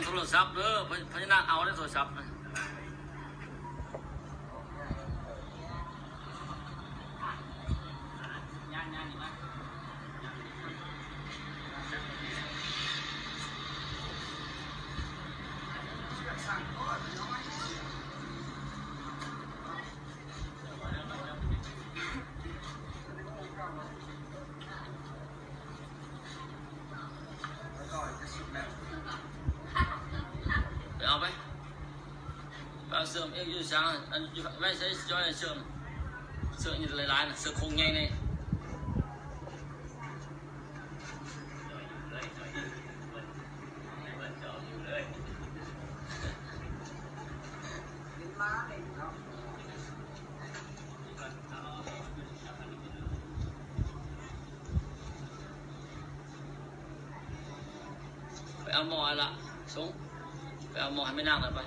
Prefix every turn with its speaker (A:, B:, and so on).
A: โทรศัพท์เด้อพญานาคเอาได้โทรศัพท์เอาไปเอาเสื่อมเอ็กซ์ยูซังอันไม่ใช่จอยเสื่อมอยู่หลายๆนะเสื่อมคงไงเนี่ยไปเอาหมอละส่งไปเอาหมอให้ไม่นั่งเลยไป